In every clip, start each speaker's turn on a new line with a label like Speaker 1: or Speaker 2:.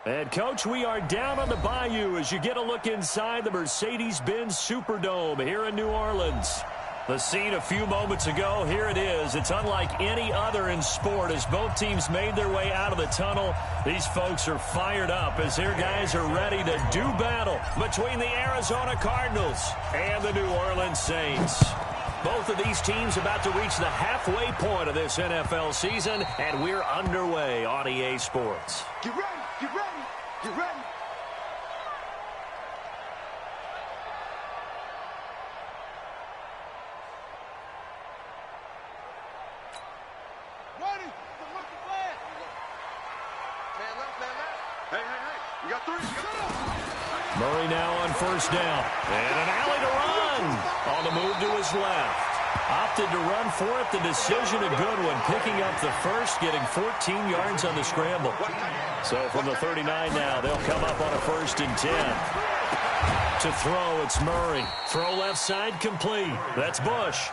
Speaker 1: And, Coach, we are down on the bayou as you get a look inside the Mercedes-Benz Superdome here in New Orleans. The scene a few moments ago, here it is. It's unlike any other in sport as both teams made their way out of the tunnel. These folks are fired up as their guys are ready to do battle between the Arizona Cardinals and the New Orleans Saints. Both of these teams about to reach the halfway point of this NFL season, and we're underway on EA Sports.
Speaker 2: Get ready, get ready, get ready. Ready, the looking flag. Man left, man left. Hey, you got three.
Speaker 1: Murray now on first down. And an alley to run. On the move to his left. Opted to run for it. The decision a good one. Picking up the first, getting 14 yards on the scramble. So from the 39 now, they'll come up on a 1st and 10. To throw, it's Murray. Throw left side complete. That's Bush.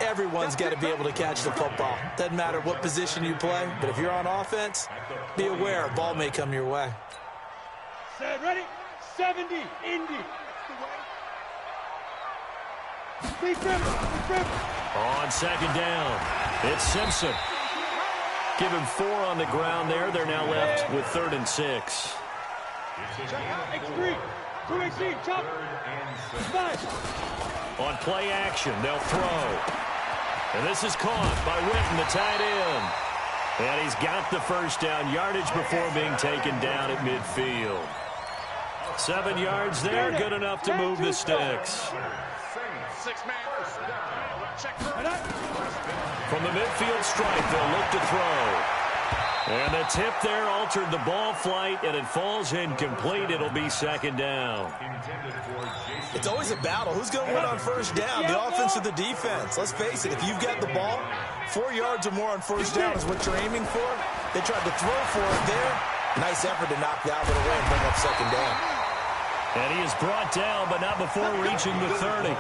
Speaker 3: Everyone's got to be able to catch the football. Doesn't matter what position you play, but if you're on offense, be aware a ball may come your way.
Speaker 2: Set, ready, 70, Indy.
Speaker 1: On 2nd down, it's Simpson. Give him 4 on the ground there. They're now left with 3rd and 6.
Speaker 2: X3, 2XC, chop. 5.
Speaker 1: On play action, they'll throw. And this is caught by Witten, the tight end. And he's got the first down yardage before being taken down at midfield. 7 yards there, good enough to move the sticks. From the midfield stripe, they'll look to throw. And the tip there altered the ball flight, and it falls incomplete. It'll be 2nd down.
Speaker 3: It's always a battle. Who's going to win on first down, the offense or the defense? Let's face it, if you've got the ball, 4 yards or more on first down is what you're aiming for. They tried to throw for it there. Nice effort to knock that one away and bring up 2nd down.
Speaker 1: And he is brought down, but not before reaching the 30.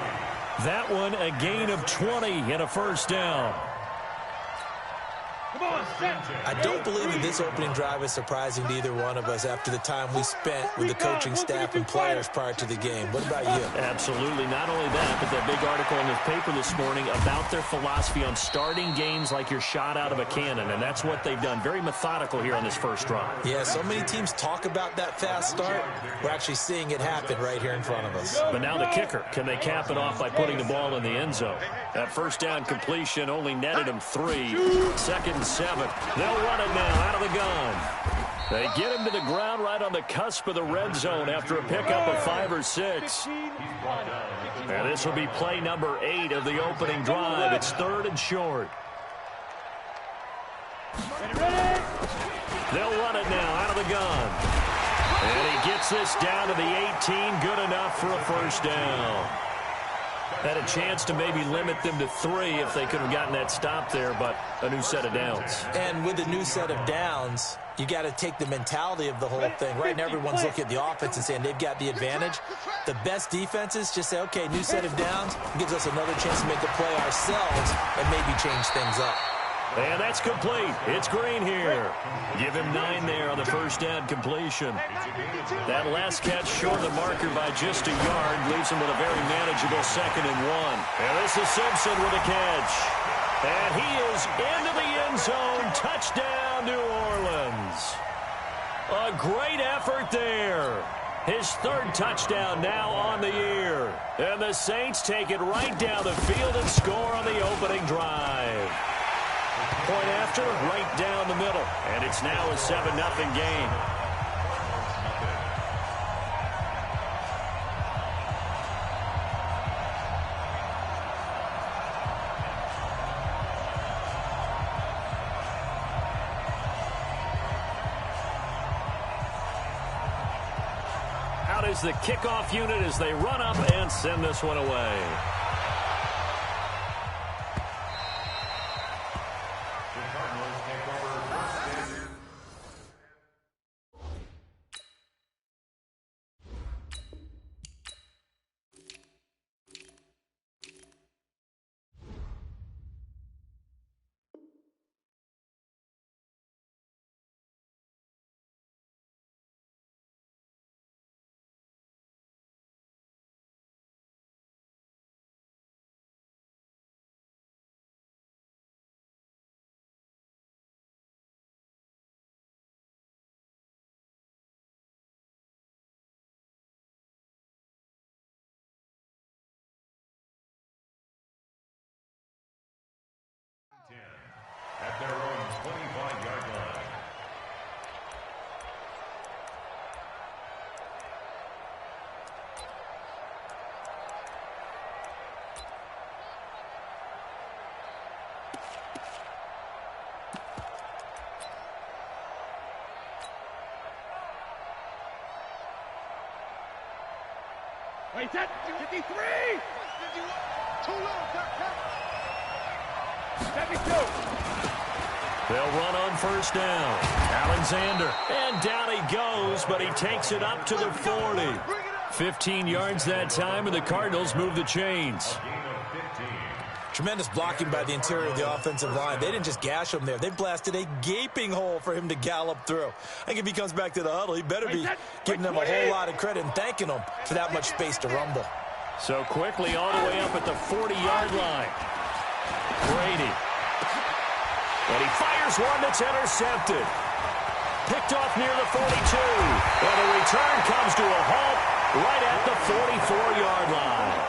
Speaker 1: That one a gain of 20 and a 1st down.
Speaker 3: I don't believe that this opening drive is surprising to either one of us after the time we spent with the coaching staff and players prior to the game. What about you?
Speaker 1: Absolutely. Not only that, but that big article in the paper this morning about their philosophy on starting games like you're shot out of a cannon, and that's what they've done. Very methodical here on this first drive.
Speaker 3: Yeah, so many teams talk about that fast start. We're actually seeing it happen right here in front of us.
Speaker 1: But now the kicker. Can they cap it off by putting the ball in the end zone? That first down completion only netted them 3. 2nd and 7. They'll run it now out of the gun. They get him to the ground right on the cusp of the red zone after a pickup of 5 or 6. And this will be play number 8 of the opening drive. It's 3rd and short. They'll run it now out of the gun. And he gets this down to the 18. Good enough for a 1st down. Had a chance to maybe limit them to 3 if they could have gotten that stop there, but a new set of downs.
Speaker 3: And with a new set of downs, you got to take the mentality of the whole thing. Right now, everyone's looking at the offense and saying they've got the advantage. The best defenses just say, okay, new set of downs gives us another chance to make a play ourselves and maybe change things up.
Speaker 1: And that's complete. It's Green here. Give him 9 there on the first down completion. That last catch short of the marker by just a yard leaves him with a very manageable 2nd and 1. And this is Simpson with a catch. And he is into the end zone. Touchdown, New Orleans. A great effort there. His 3rd touchdown now on the year. And the Saints take it right down the field and score on the opening drive. Point after, right down the middle. And it's now a 7-0 game. Out is the kickoff unit as they run up and send this one away.
Speaker 2: Wait, that 53! 51! Too low, 72!
Speaker 1: They'll run on first down. Alexander. And down he goes, but he takes it up to the 40. 15 yards that time, and the Cardinals move the chains.
Speaker 3: Tremendous blocking by the interior of the offensive line. They didn't just gash him there. They blasted a gaping hole for him to gallop through. I think if he comes back to the huddle, he better be giving them a whole lot of credit and thanking them for that much space to rumble.
Speaker 1: So quickly all the way up at the 40-yard line. Brady. And he fires one that's intercepted. Picked off near the 42. And the return comes to a halt right at the 44-yard line.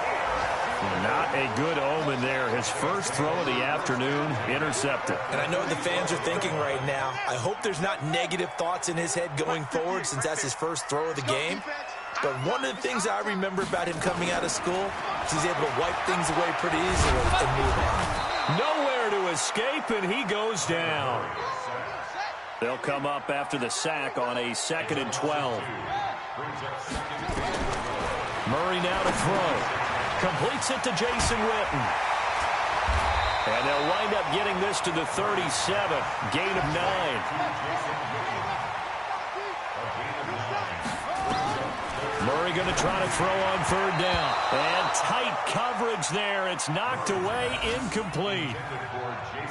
Speaker 1: Not a good omen there. His first throw of the afternoon, intercepted.
Speaker 3: And I know what the fans are thinking right now. I hope there's not negative thoughts in his head going forward since that's his first throw of the game. But one of the things I remember about him coming out of school is he's able to wipe things away pretty easily and move on.
Speaker 1: Nowhere to escape, and he goes down. They'll come up after the sack on a 2nd and 12. Murray now to throw. Completes it to Jason Witten. And they'll wind up getting this to the 37. Gain of 9. Murray going to try to throw on 3rd down. And tight coverage there. It's knocked away, incomplete.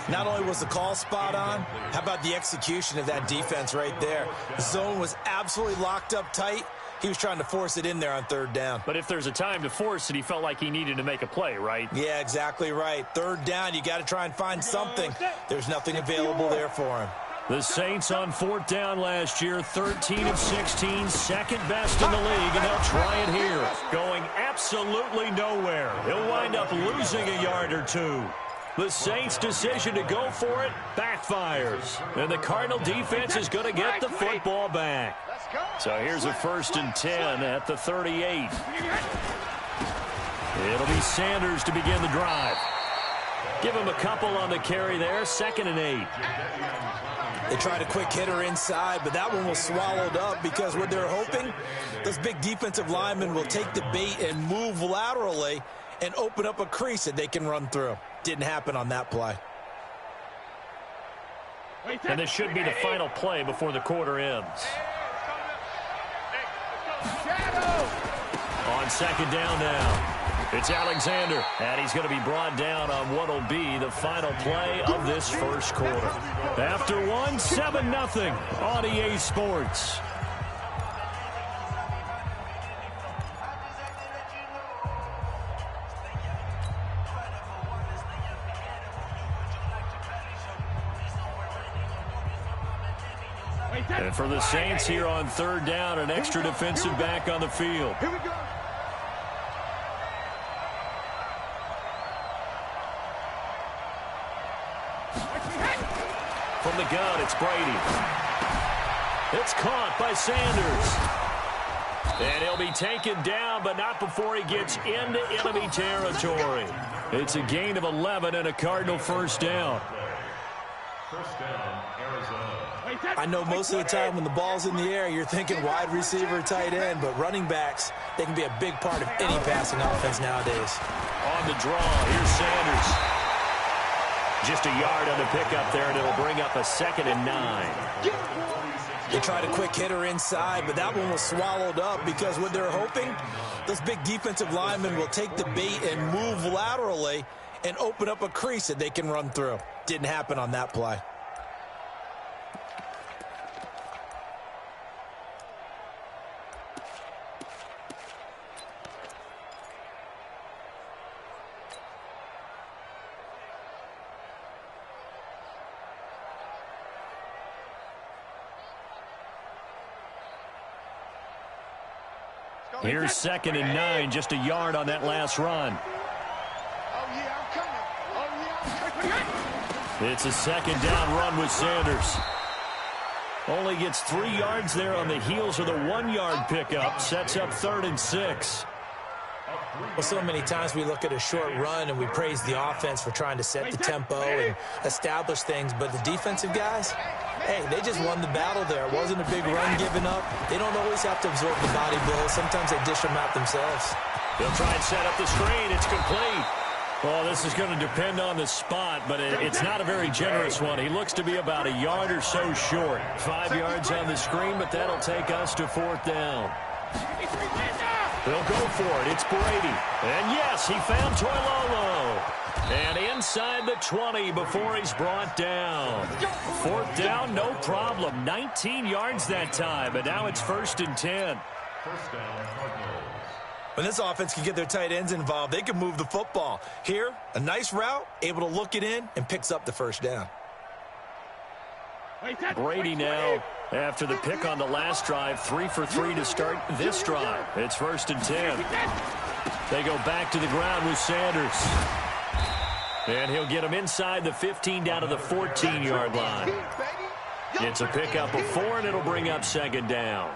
Speaker 3: Not only was the call spot on, how about the execution of that defense right there? The zone was absolutely locked up tight. He was trying to force it in there on 3rd down.
Speaker 1: But if there's a time to force it, he felt like he needed to make a play, right?
Speaker 3: Yeah, exactly right. 3rd down, you got to try and find something. There's nothing available there for him.
Speaker 1: The Saints on 4th down last year, 13 of 16, second best in the league, and they'll try it here. Going absolutely nowhere. He'll wind up losing a yard or two. The Saints' decision to go for it backfires. And the Cardinal defense is going to get the football back. So here's a 1st and 10 at the 38. It'll be Sanders to begin the drive. Give him a couple on the carry there, 2nd and 8.
Speaker 3: They tried a quick hitter inside, but that one was swallowed up because what they're hoping, those big defensive linemen will take the bait and move laterally and open up a crease that they can run through. Didn't happen on that play.
Speaker 1: And this should be the final play before the quarter ends. On 2nd down now. It's Alexander, and he's going to be brought down on what will be the final play of this first quarter. After one, 7-0 on EA Sports. And for the Saints here on 3rd down, an extra defensive back on the field.
Speaker 2: Here we go.
Speaker 1: From the gun, it's Brady. It's caught by Sanders. And he'll be taken down, but not before he gets into enemy territory. It's a gain of 11 and a Cardinal 1st down.
Speaker 3: I know most of the time when the ball's in the air, you're thinking wide receiver, tight end, but running backs, they can be a big part of any passing offense nowadays.
Speaker 1: On the draw, here's Sanders. Just a yard on the pickup there, and it'll bring up a 2nd and 9.
Speaker 3: They tried a quick hitter inside, but that one was swallowed up because what they're hoping, those big defensive linemen will take the bait and move laterally and open up a crease that they can run through. Didn't happen on that play.
Speaker 1: Here's 2nd and 9, just a yard on that last run. It's a 2nd down run with Sanders. Only gets 3 yards there on the heels of the 1-yard pickup. Sets up 3rd and 6.
Speaker 3: Well, so many times we look at a short run and we praise the offense for trying to set the tempo and establish things, but the defensive guys, Hey, they just won the battle there. It wasn't a big run given up. They don't always have to absorb the body blows. Sometimes they dish them out themselves.
Speaker 1: They'll try and set up the screen. It's complete. Well, this is going to depend on the spot, but it's not a very generous one. He looks to be about a yard or so short. 5 yards on the screen, but that'll take us to 4th down. They'll go for it. It's Brady. And yes, he found Toilolo. And inside the 20 before he's brought down. 4th down, no problem. 19 yards that time, but now it's 1st and 10.
Speaker 2: First down, Cardinals.
Speaker 3: When this offense can get their tight ends involved, they can move the football. Here, a nice route, able to look it in, and picks up the 1st down.
Speaker 1: Brady now, after the pick on the last drive, 3 for 3 to start this drive. It's 1st and 10. They go back to the ground with Sanders. And he'll get him inside the 15 down to the 14-yard line. It's a pickup of 4, and it'll bring up 2nd down.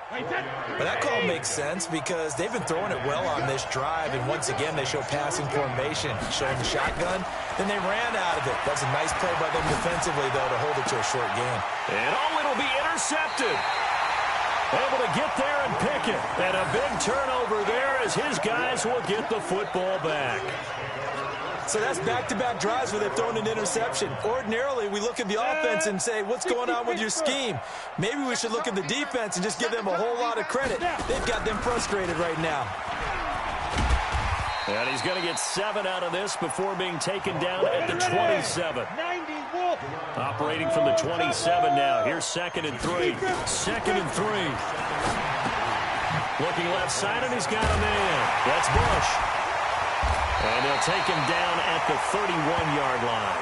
Speaker 3: But that call makes sense because they've been throwing it well on this drive, and once again they show passing formation, showing the shotgun. Then they ran out of it. That's a nice play by them defensively, though, to hold it to a short gain.
Speaker 1: And it'll be intercepted. Able to get there and pick it. And a big turnover there as his guys will get the football back.
Speaker 3: So that's back-to-back drives where they've thrown an interception. Ordinarily, we look at the offense and say, what's going on with your scheme? Maybe we should look at the defense and just give them a whole lot of credit. They've got them frustrated right now.
Speaker 1: And he's going to get 7 out of this before being taken down at the 27. Operating from the 27 now. Here's 2nd and 3. 2nd and 3. Looking left side, and he's got a man. That's Bush. And they'll take him down at the 31-yard line.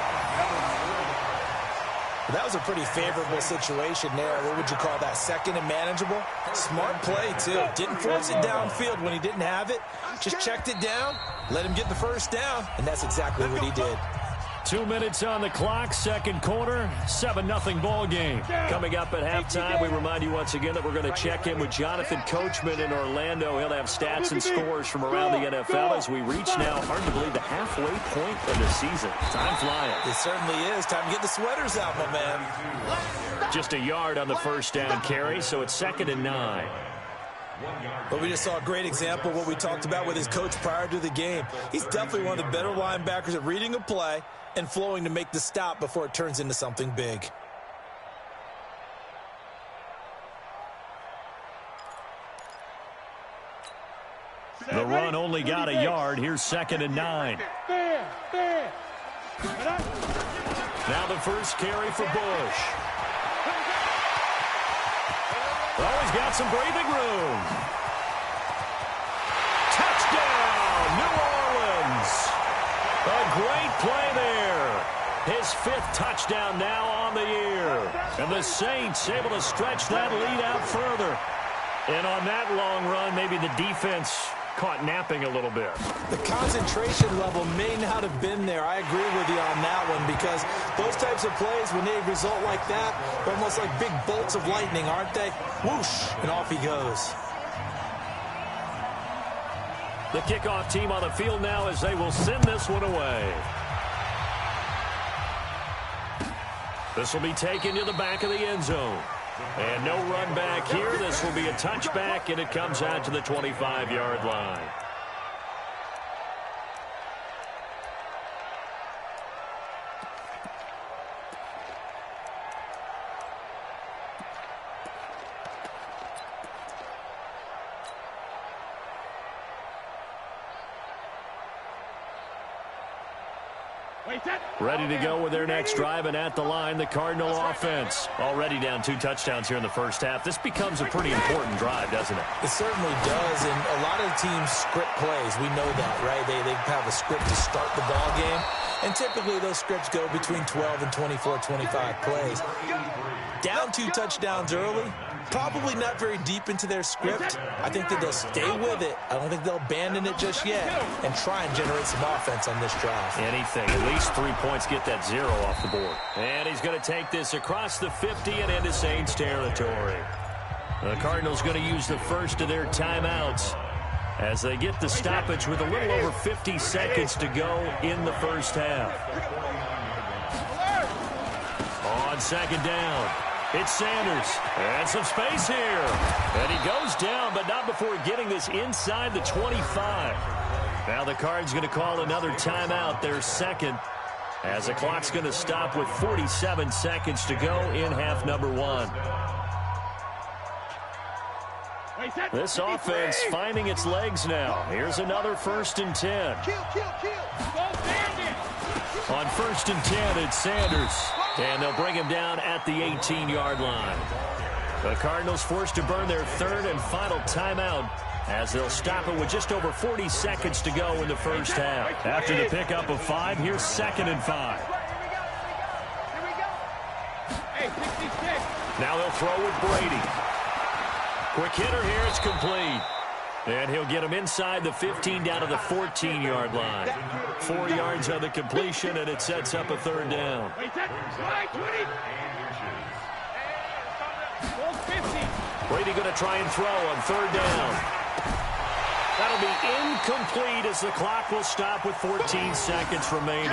Speaker 3: That was a pretty favorable situation there. What would you call that? 2nd and manageable? Smart play, too. Didn't force it downfield when he didn't have it. Just checked it down, let him get the 1st down, and that's exactly what he did.
Speaker 1: 2 minutes on the clock, 2nd quarter, 7-0 ball game. Coming up at halftime, we remind you once again that we're going to check in with Jonathan Coachman in Orlando. He'll have stats and scores from around the NFL as we reach now, hard to believe, the halfway point of the season. Time flying.
Speaker 3: It certainly is. Time to get the sweaters out, my man.
Speaker 1: Just a yard on the 1st down carry, so it's 2nd and 9.
Speaker 3: But we just saw a great example of what we talked about with his coach prior to the game. He's definitely one of the better linebackers at reading a play and flowing to make the stop before it turns into something big.
Speaker 1: The run only got a yard. Here's 2nd and 9. Now the first carry for Bush. Oh, he's got some breathing room. Touchdown, New Orleans. A great play there. His 5th touchdown now on the year. And the Saints able to stretch that lead out further. And on that long run, maybe the defense caught napping a little bit.
Speaker 3: The concentration level may not have been there. I agree with you on that one because those types of plays, when they result like that, they're almost like big bolts of lightning, aren't they? Whoosh, and off he goes.
Speaker 1: The kickoff team on the field now as they will send this one away. This will be taken to the back of the end zone. And no run back here. This will be a touchback, and it comes out to the 25-yard line. Ready to go with their next drive, and at the line, the Cardinal offense. Already down 2 touchdowns here in the first half. This becomes a pretty important drive, doesn't it?
Speaker 3: It certainly does, and a lot of teams script plays. We know that, right? They have a script to start the ball game, and typically those scripts go between 12 and 24, 25 plays. Down 2 touchdowns early, probably not very deep into their script. I think that they'll stay with it. I don't think they'll abandon it just yet and try and generate some offense on this drive.
Speaker 1: Anything. At least 3 points, get that 0 off the board. And he's going to take this across the 50 and into Saints territory. The Cardinals going to use the first of their timeouts as they get the stoppage with a little over 50 seconds to go in the first half. On on second down. It's Sanders. And some space here. And he goes down, but not before getting this inside the 25. Now the Cards going to call another timeout, their second, as the clock's going to stop with 47 seconds to go in half number one. This offense finding its legs now. Here's another 1st and 10. On 1st and 10, it's Sanders. And they'll bring him down at the 18-yard line. The Cardinals forced to burn their 3rd and final timeout as they'll stop it with just over 40 seconds to go in the first half. After the pickup of 5, here's 2nd and 5. Now they'll throw with Brady. Quick hitter here, it's complete. And he'll get him inside the 15 down to the 14-yard line. 4 yards on the completion, and it sets up a 3rd down. Brady going to try and throw on 3rd down. That'll be incomplete as the clock will stop with 14 seconds remaining.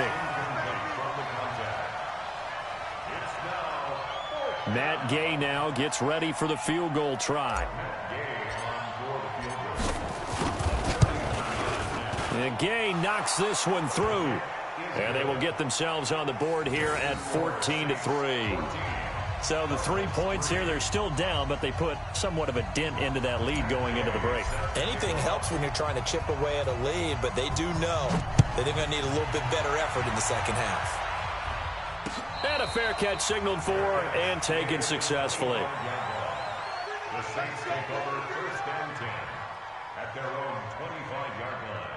Speaker 1: Matt Gay now gets ready for the field goal try. And Gay knocks this one through. And they will get themselves on the board here at 14-3. So the 3 points here, they're still down, but they put somewhat of a dent into that lead going into the break.
Speaker 3: Anything helps when you're trying to chip away at a lead, but they do know that they're going to need a little bit better effort in the second half.
Speaker 1: And a fair catch signaled for and taken successfully.
Speaker 4: The Saints take over 1st and 10 at their own 25-yard line.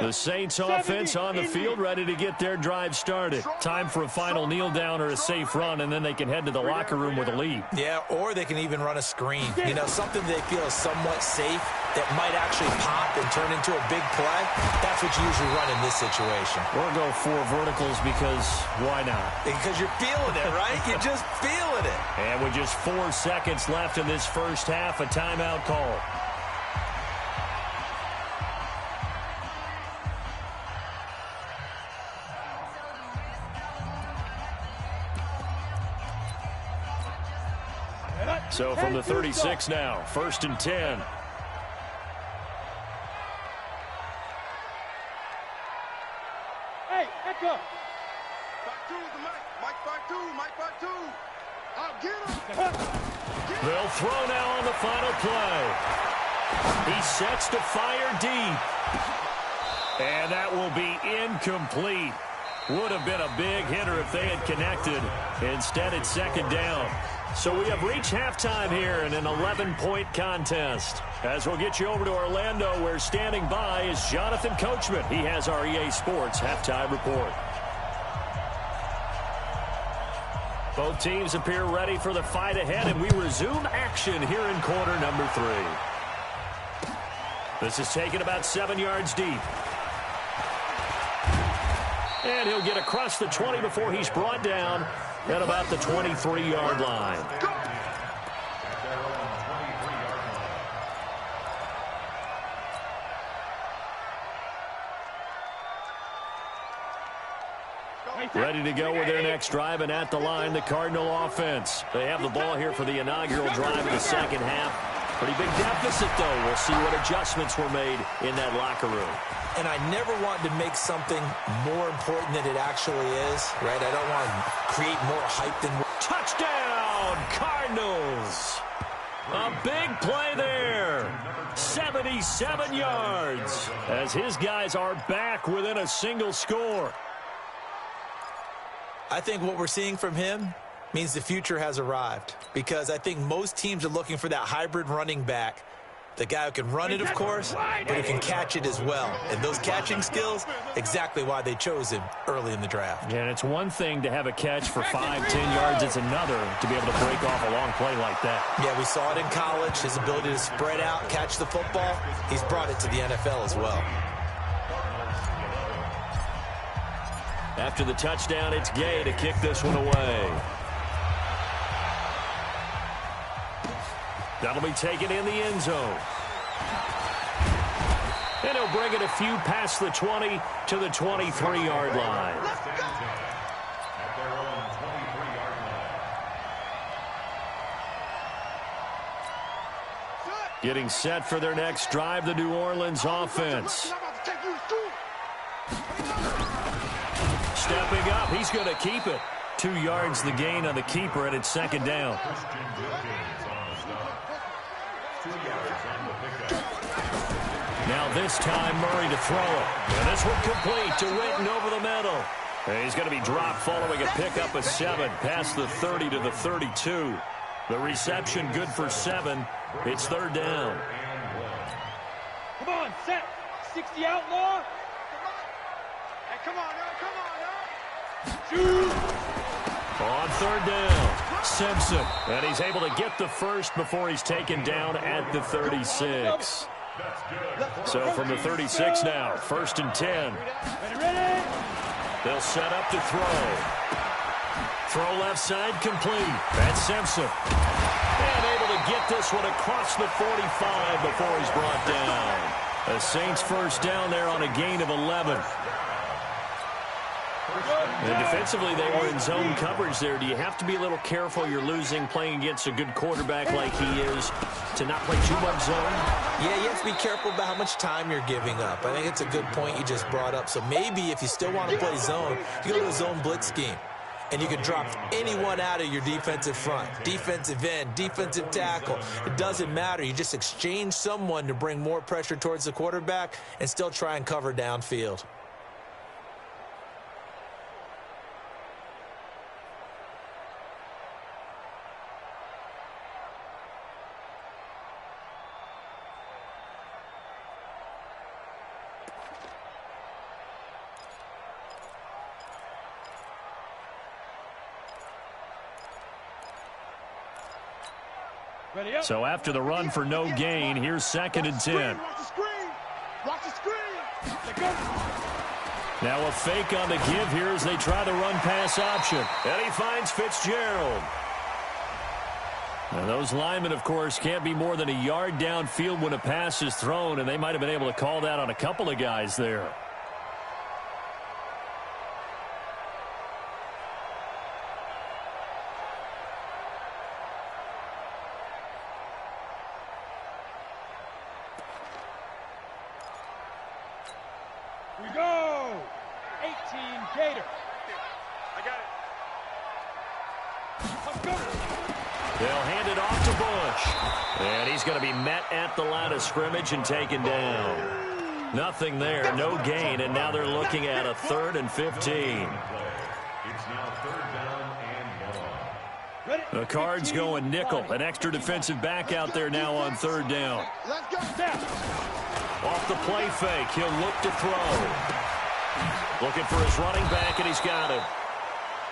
Speaker 1: The Saints offense on the field, ready to get their drive started. Time for a final kneel down or a safe run, and then they can head to the locker room with a lead.
Speaker 3: Yeah, or they can even run a screen. You know, something they feel is somewhat safe that might actually pop and turn into a big play. That's what you usually run in this situation.
Speaker 1: Or go 4 verticals because why not?
Speaker 3: Because you're feeling it, right? You're just feeling it.
Speaker 1: And with just 4 seconds left in this first half, a timeout call. So from the 36 now, 1st and 10.
Speaker 2: Hey, echo. Back 2 is the Mike. Mike back 2. Mike back 2. I'll get him.
Speaker 1: They'll throw now on the final play. He sets to fire deep. And that will be incomplete. Would have been a big hitter if they had connected. Instead, it's 2nd down. So we have reached halftime here in an 11-point contest. As we'll get you over to Orlando, where standing by is Jonathan Coachman. He has our EA Sports halftime report. Both teams appear ready for the fight ahead, and we resume action here in quarter number 3. This is taken about 7 yards deep. And he'll get across the 20 before he's brought down at about the 23-yard line. Ready to go with their next drive, and at the line, the Cardinal offense. They have the ball here for the inaugural drive of the second half. Pretty big deficit, though. We'll see what adjustments were made in that locker room.
Speaker 3: And I never want to make something more important than it actually is, right? I don't want to create more hype than...
Speaker 1: Touchdown, Cardinals! A big play there. 77 yards as his guys are back within a single score.
Speaker 3: I think what we're seeing from him means the future has arrived, because I think most teams are looking for that hybrid running back. The guy who can run it, of course, but who can catch it as well. And those catching skills, exactly why they chose him early in the draft.
Speaker 1: Yeah, and it's one thing to have a catch for 5, 10 yards. It's another to be able to break off a long play like that.
Speaker 3: Yeah, we saw it in college, his ability to spread out, catch the football. He's brought it to the NFL as well.
Speaker 1: After the touchdown, it's Gay to kick this one away. That'll be taken in the end zone. And he'll bring it a few past the 20 to the 23-yard line.
Speaker 4: At their own 23-yard line.
Speaker 1: Getting set for their next drive, the New Orleans offense. Stepping up, he's going to keep it. 2 yards the gain on the keeper, and it's second down. Now this time, Murray to throw it. And this one complete to Witten over the middle. And he's going to be dropped following a pickup of 7 past the 30 to the 32. The reception good for 7. It's third down.
Speaker 2: Come on, set. 60 outlaw. Hey, come on, now. Come on, now. Shoot.
Speaker 1: On third down, Simpson. And he's able to get the first before he's taken down at the 36. So from the 36 now, 1st and 10.
Speaker 2: Ready?
Speaker 1: They'll set up to throw. Throw left side complete. That's Simpson. And able to get this one across the 45 before he's brought down. The Saints first down there on a gain of 11. And defensively, they were in zone coverage there. Do you have to be a little careful? You're losing playing against a good quarterback like he is to not play too much zone?
Speaker 3: Yeah, you have to be careful about how much time you're giving up. I think it's a good point you just brought up. So maybe if you still want to play zone, you go to a zone blitz scheme. And you can drop anyone out of your defensive front. Defensive end, defensive tackle. It doesn't matter. You just exchange someone to bring more pressure towards the quarterback and still try and cover downfield.
Speaker 1: So after the run for no gain, here's 2nd and 10.
Speaker 2: Watch the screen.
Speaker 1: Now a fake on the give here as they try the run-pass option. And he finds Fitzgerald. And those linemen, of course, can't be more than a yard downfield when a pass is thrown, and they might have been able to call that on a couple of guys there.
Speaker 2: We go. 18 Gator. I got it. Let's go.
Speaker 1: They'll hand it off to Bush. And he's going to be met at the line of scrimmage and taken down. Nothing there, no gain, and now they're looking at a 3rd and 15.
Speaker 4: It's now 3rd down and 1.
Speaker 1: The Cards going nickel. An extra defensive back out there now on 3rd down.
Speaker 2: Let's go. Down.
Speaker 1: Off the play fake, he'll look to throw. Looking for his running back, and he's got it.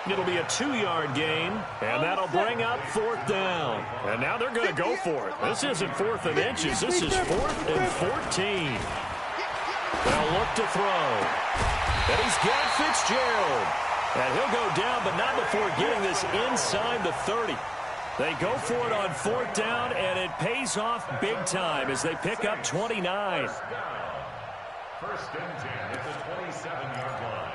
Speaker 1: It'll be a 2-yard gain, and that'll bring up 4th down. And now they're going to go for it. This isn't 4th and inches. This is 4th and 14. They'll look to throw. And he's got Fitzgerald. And he'll go down, but not before getting this inside the 30. They go for it on 4th down, and it pays off big time as they pick up 29.
Speaker 4: 1st and 10 at the 27-yard line.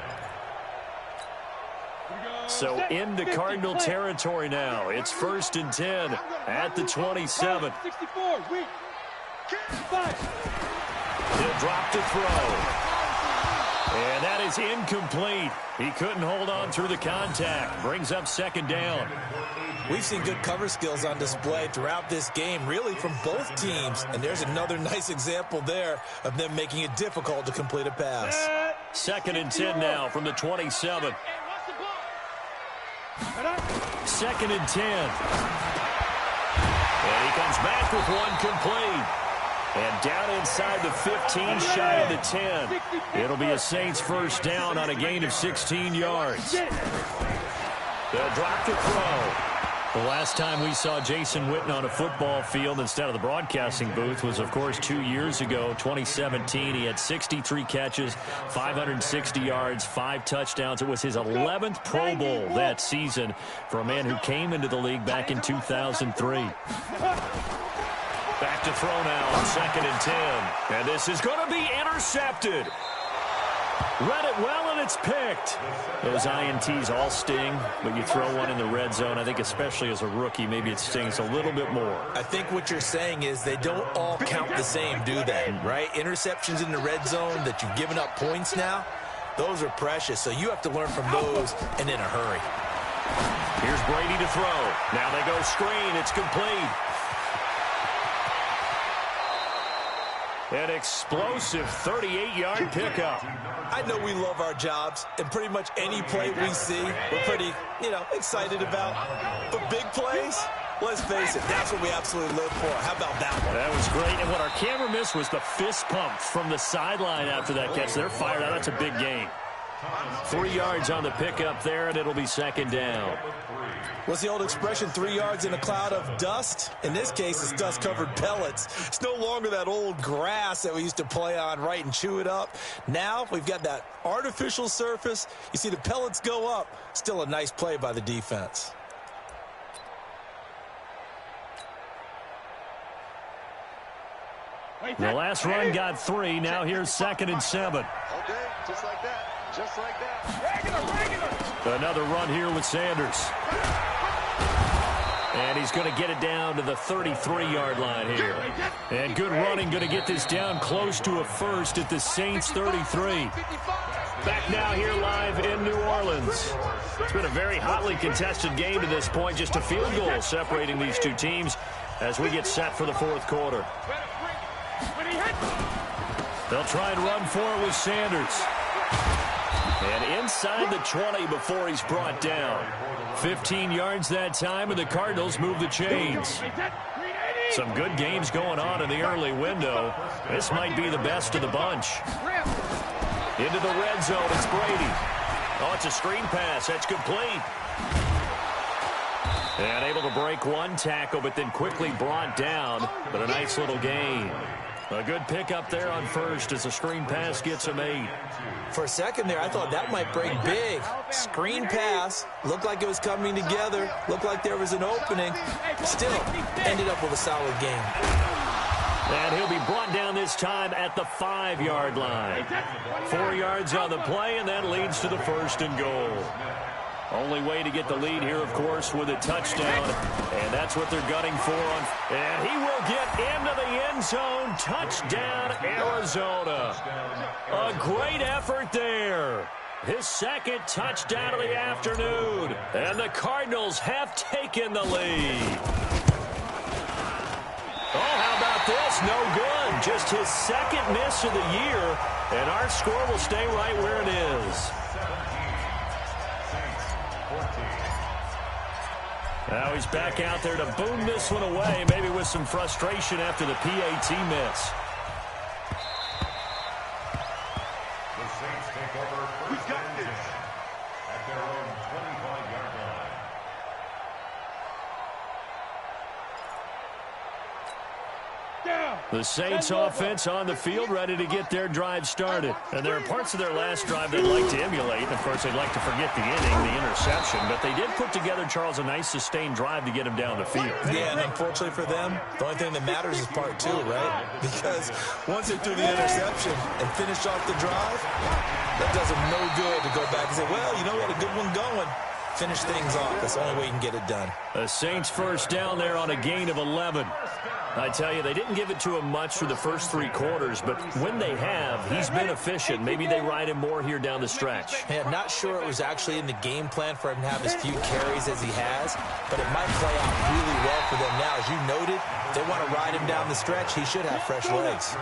Speaker 1: So into Cardinal territory now. It's 1st and 10 at the 27.
Speaker 2: 64. Weak.
Speaker 1: He'll drop to throw. And that is incomplete. He couldn't hold on through the contact. Brings up 2nd down.
Speaker 3: We've seen good cover skills on display throughout this game, really from both teams. And there's another nice example there of them making it difficult to complete a pass.
Speaker 1: 2nd and 10 now from the 27. 2nd and 10. And he comes back with one complete. And down inside the 15, shy of the 10. It'll be a Saints first down on a gain of 16 yards. They'll drop to throw. The last time we saw Jason Witten on a football field instead of the broadcasting booth was, of course, 2 years ago, 2017. He had 63 catches, 560 yards, 5 touchdowns. It was his 11th Pro Bowl that season for a man who came into the league back in 2003. Back to throw now on 2nd and 10. And this is going to be intercepted. Read it well, and it's picked. Those INTs all sting, but you throw one in the red zone, I think especially as a rookie, maybe it stings a little bit more.
Speaker 3: I think what you're saying is they don't all count the same, do they? Right? Interceptions in the red zone that you've given up points now, those are precious, so you have to learn from those and in a hurry.
Speaker 1: Here's Brady to throw. Now they go screen. It's complete. An explosive 38-yard pickup.
Speaker 3: I know we love our jobs, and pretty much any play we see, we're pretty, excited about. But big plays, let's face it, that's what we absolutely live for. How about that one?
Speaker 1: That was great, and what our camera missed was the fist pump from the sideline after that catch. They're fired out. That's a big gain. 3 yards on the pickup there, and it'll be 2nd down.
Speaker 3: What's the old expression, 3 yards in a cloud of dust? In this case, it's dust-covered pellets. It's no longer that old grass that we used to play on, right, and chew it up. Now we've got that artificial surface. You see the pellets go up. Still a nice play by the defense.
Speaker 1: The last run got 3. Now here's 2nd and 7.
Speaker 2: Okay, just like that. Just like that. Regular.
Speaker 1: Another run here with Sanders. And he's going to get it down to the 33-yard line here. And good running, going to get this down close to a first at the Saints 33. Back now here live in New Orleans. It's been a very hotly contested game to this point. Just a field goal separating these two teams as we get set for the 4th quarter. They'll try and run for it with Sanders. And inside the 20 before he's brought down. 15 yards that time, and the Cardinals move the chains. Some good games going on in the early window. This might be the best of the bunch. Into the red zone, it's Brady. Oh, it's a screen pass. That's complete. And able to break one tackle, but then quickly brought down. But a nice little gain. A good pickup there on first as the screen pass gets him 8.
Speaker 3: For a second there, I thought that might break big. Screen pass. Looked like it was coming together. Looked like there was an opening. Still ended up with a solid game.
Speaker 1: And he'll be brought down this time at the 5-yard line. 4 yards on the play, and that leads to the 1st and goal. Only way to get the lead here, of course, with a touchdown. And that's what they're gunning for. And he will get into the end zone. Touchdown, Arizona. A great effort there. His 2nd touchdown of the afternoon. And the Cardinals have taken the lead. Oh, how about this? No good. Just his 2nd miss of the year. And our score will stay right where it is. Now he's back out there to boom this one away, maybe with some frustration after the PAT miss.
Speaker 4: The Saints take over first and 10 at their own 25-yard line.
Speaker 1: The Saints offense on the field, ready to get their drive started. And there are parts of their last drive they'd like to emulate. And of course, they'd like to forget the inning, the interception. But they did put together, Charles, a nice sustained drive to get him down the field.
Speaker 3: Yeah, and unfortunately for them, the only thing that matters is part 2, right? Because once they threw the interception and finished off the drive, that does them no good to go back and say, well, we had a good one going. Finish things off. That's the only way you can get it done.
Speaker 1: The Saints first down there on a gain of 11. I tell you, they didn't give it to him much for the first 3 quarters, but when they have, he's been efficient. Maybe they ride him more here down the stretch.
Speaker 3: Hey, I'm not sure it was actually in the game plan for him to have as few carries as he has, but it might play out really well for them now. As you noted, they want to ride him down the stretch. He should have fresh legs.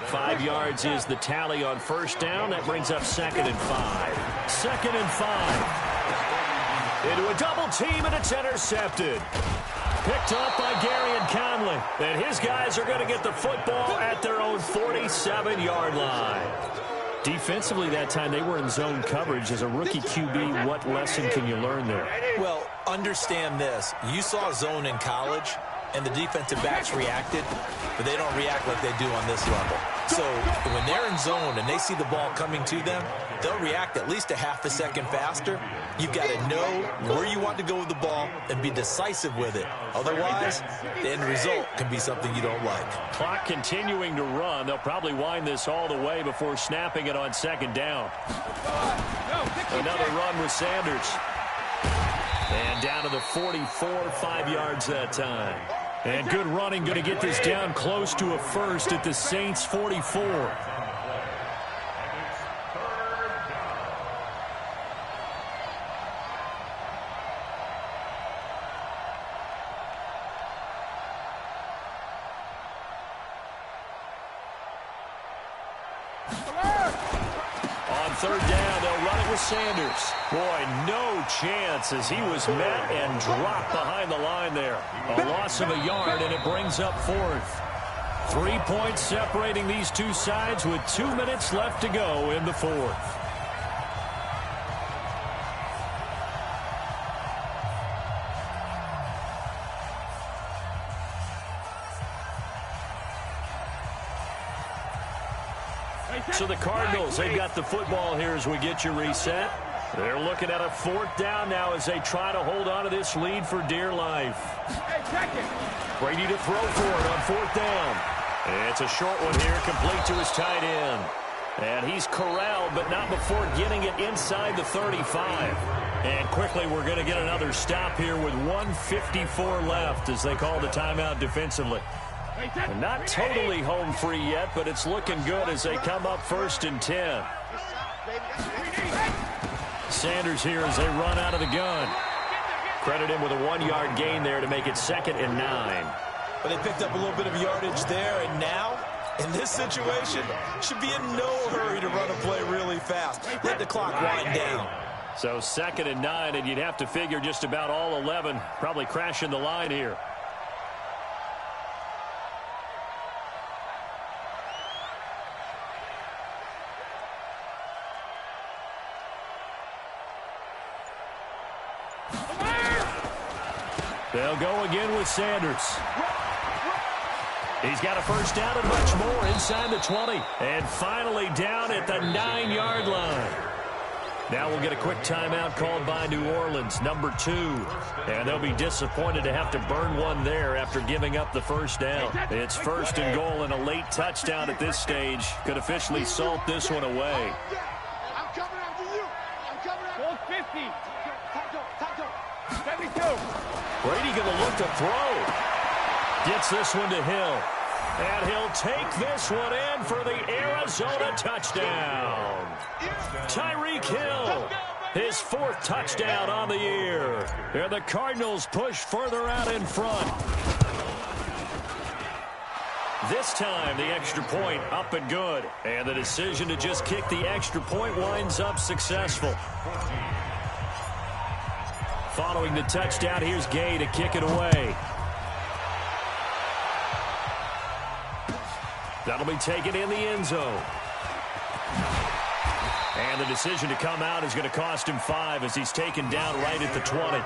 Speaker 1: 5 yards is the tally on first down. That brings up 2nd and 5. 2nd and 5. Into a double team, and it's intercepted. Picked up by Gary and Conley. And his guys are going to get the football at their own 47-yard line. Defensively that time, they were in zone coverage. As a rookie QB, what lesson can you learn there?
Speaker 3: Well, understand this. You saw zone in college. and the defensive backs reacted, but they don't react like they do on this level. So when they're in zone and they see the ball coming to them, they'll react at least a half a second faster. You've got to know where you want to go with the ball and be decisive with it. Otherwise, the end result can be something you don't like.
Speaker 1: Clock continuing to run. They'll probably wind this all the way before snapping it on second down. Another run with Sanders. And down to the 44, 5 yards that time. And good running, going to get this down close to a first at the Saints' 44. Third down, they'll run it with Sanders. Boy, no chance as he was met and dropped behind the line there. A loss of a yard, and it brings up fourth. 3 points separating these two sides with 2 minutes left to go in the fourth. So the Cardinals, they've got the football here as we get you reset. They're looking at a fourth down now as they try to hold on to this lead for dear life. Brady to throw for it on fourth down. It's a short one here, complete to his tight end. And he's corralled, but not before getting it inside the 35. And quickly we're going to get another stop here with 1:54 left as they call the timeout defensively. And not totally home free yet, but it's looking good as they come up 1st and 10. Sanders here as they run out of the gun. Credit him with a 1-yard gain there to make it 2nd and 9.
Speaker 3: But they picked up a little bit of yardage there, and now, in this situation, should be in no hurry to run a play really fast. Let the clock wind down.
Speaker 1: So 2nd and 9, and you'd have to figure just about all 11 probably crashing the line here. They'll go again with Sanders. He's got a first down and much more inside the 20. And finally down at the 9-yard line. Now we'll get a quick timeout called by New Orleans, number 2. And they'll be disappointed to have to burn one there after giving up the first down. It's 1st and goal and a late touchdown at this stage. Could officially salt this one away.
Speaker 2: I'm coming after you. I'm coming after you. 50. Taco. 72.
Speaker 1: Brady going to look to throw. Gets this one to Hill. And he'll take this one in for the Arizona touchdown. Tyreek Hill, his 4th touchdown on the year. And the Cardinals push further out in front. This time, the extra point up and good. And the decision to just kick the extra point winds up successful. Following the touchdown, here's Gay to kick it away. That'll be taken in the end zone. And the decision to come out is going to cost him 5 as he's taken down right at the 20.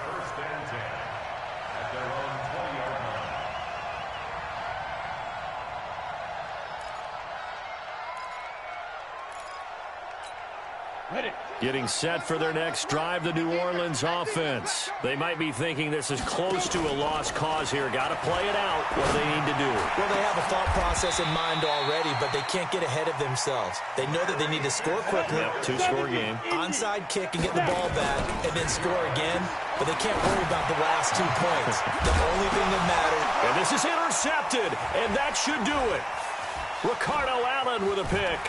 Speaker 1: Getting set for their next drive, the New Orleans offense. They might be thinking this is close to a lost cause here. Got to play it out. What do they need to do?
Speaker 3: Well, they have a thought process in mind already, but they can't get ahead of themselves. They know that they need to score quickly.
Speaker 1: Yep, 2-score game.
Speaker 3: Onside kick and get the ball back and then score again, but they can't worry about the last 2 points. The only thing that matters.
Speaker 1: And this is intercepted, and that should do it. Ricardo Allen with a pick.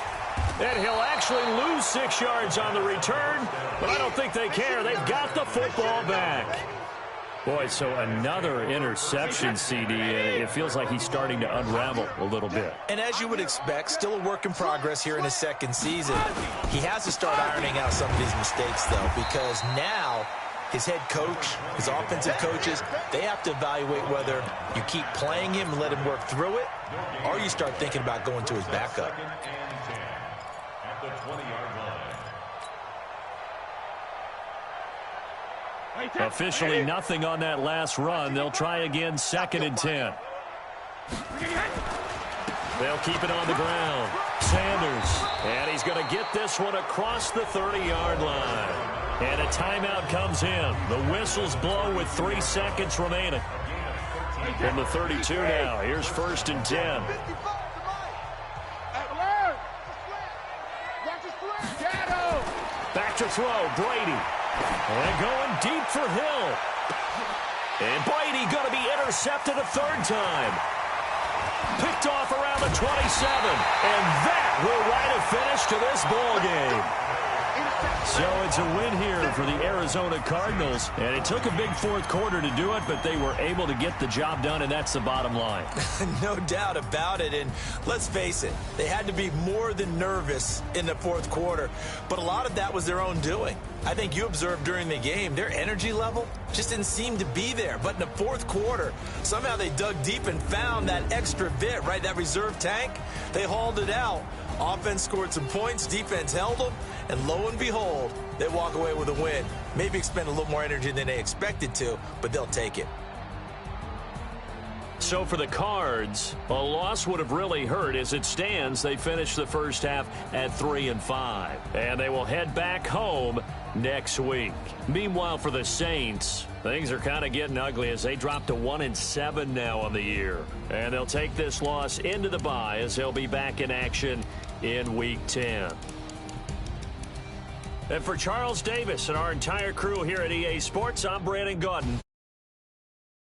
Speaker 1: And he'll actually lose 6 yards on the return, but I don't think they care. They've got the football back. Boy, so another interception, CD, and it feels like he's starting to unravel a little bit.
Speaker 3: And as you would expect, still a work in progress here in his 2nd season. He has to start ironing out some of these mistakes, though, because now his head coach, his offensive coaches, they have to evaluate whether you keep playing him and let him work through it, or you start thinking about going to his backup.
Speaker 4: At the 20-yard line.
Speaker 1: Officially nothing on that last run. They'll try again, 2nd and 10. They'll keep it on the ground. Sanders. And he's going to get this one across the 30-yard line. And a timeout comes in. The whistles blow with 3 seconds remaining. From the 32 now. Here's 1st and 10. Back to throw. Brady. And going deep for Hill. And Brady going to be intercepted a 3rd time. Picked off around the 27. And that will write a finish to this ball game. So it's a win here for the Arizona Cardinals. And it took a big 4th quarter to do it, but they were able to get the job done, and that's the bottom line.
Speaker 3: No doubt about it. And let's face it, they had to be more than nervous in the 4th quarter. But a lot of that was their own doing. I think you observed during the game, their energy level just didn't seem to be there. But in the 4th quarter, somehow they dug deep and found that extra bit, right, that reserve tank. They hauled it out. Offense scored some points, defense held them, and lo and behold, they walk away with a win. Maybe expend a little more energy than they expected to, but they'll take it.
Speaker 1: So for the Cards, a loss would have really hurt. As it stands, they finished the first half at 3-5, and they will head back home next week. Meanwhile, for the Saints, things are kind of getting ugly as they drop to 1-7 now on the year. And they'll take this loss into the bye as they'll be back in action in Week 10. And for Charles Davis and our entire crew here at EA Sports, I'm Brandon Gaudin.